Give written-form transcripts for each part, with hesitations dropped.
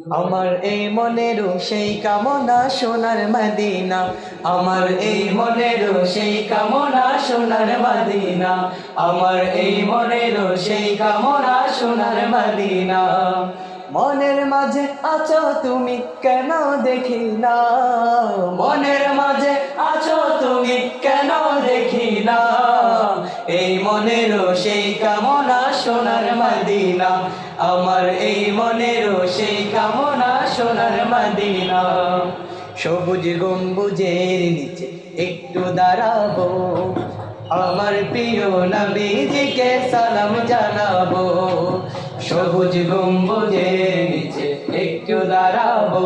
আমার এই মনেরও সেই কামনা সোনার মদিনা, আমার এই মনেরও সেই কামনা সোনার মদিনা, আমার এই মনেরও সেই কামনা সোনার মদিনা। মনের মাঝে আছো তুমি কেন দেখি না, মনের মাঝে আছো তুমি কেন দেখি না, এই মনেরও সেই কামনা সোনার মদিনা, আমার এই মনেরও সেই কামনা সোনার মদিনা। সবুজ গম্বুজের নিচে একটু দাঁড়াবো, আমার প্রিয় নবীজিকে সালাম জানাবো। সবুজ গম্বুজের নিচে একটু দাঁড়াবো,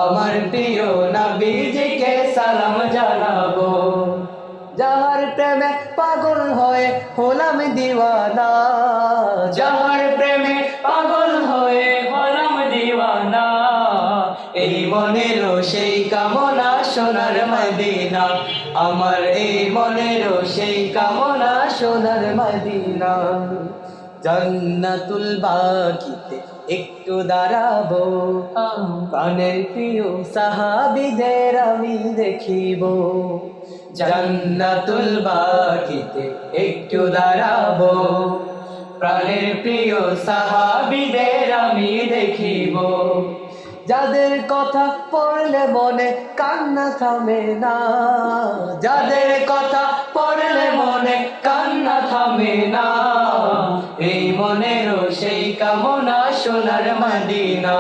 আমার প্রিয় নবীজিকে সালাম জানাবো। যাহার প্রেমে পাগল হয়ে হলাম দিওয়ানা, যাহার প্রেমে পাগল হয়ে হলাম দিওয়ানা, এই মনেরও সেই কামনা সোনার মদিনা, আমার এই মনেরও সেই কামনা সোনার মদিনা। জান্নাতুল বাকিতে একটু দাঁড়াবো, প্রাণের প্রিয় সাহাবীদের আমি দেখিব। জান্নাতুল বাকিতে একটু দাঁড়াবো, প্রাণের প্রিয় সাহাবীদের আমি দেখিব। যাদের কথা পড়লে মনে কান্না থামে না, যাদের কথা পড়লে মনে কান্না থামে না, এই মনেরও সেই কামনা সোনার মদিনা,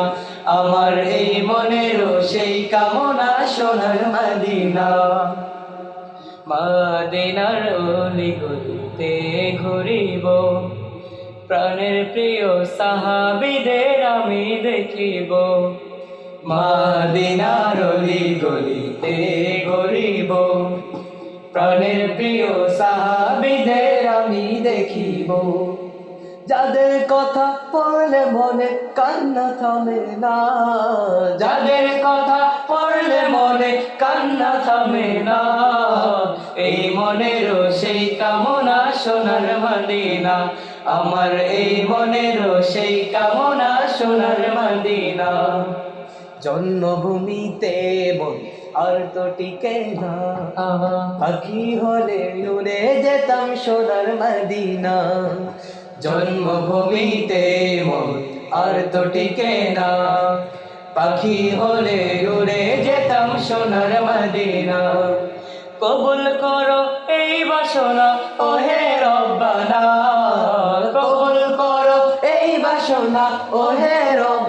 আমার এই মনেরও সেই কামনা সোনার মদিনা। মদিনার অলি গলিতে ঘুরিব, প্রাণের প্রিয় সাহাবীদের আমি দেখিব। মদিনার অলি গলিতে ঘুরিব, প্রাণের প্রিয় সাহাবীদের আমি দেখিব। যাদের কথা পড়লে মনে কান্না থামে না, যাদের কথা পড়লে মনে কান্না থামে না, এই মনেরও সেই কামনা সোনার মদিনা, আমার এই মনেরও সেই কামনা সোনার মদিনা। জন্মভূমিতে মন আর তো টিকে না, পাখি হলে উড়ে যেতাম সোনার মদিনা। জন্মভূমিতে মন আর তো টিকে না, পাখি হলে উড়ে যেতাম সোনার মদিনা। কবুল করো এই বাসনা ওহে রব্বানা, কবুল করো এই বাসনা ওহে রব্বানা।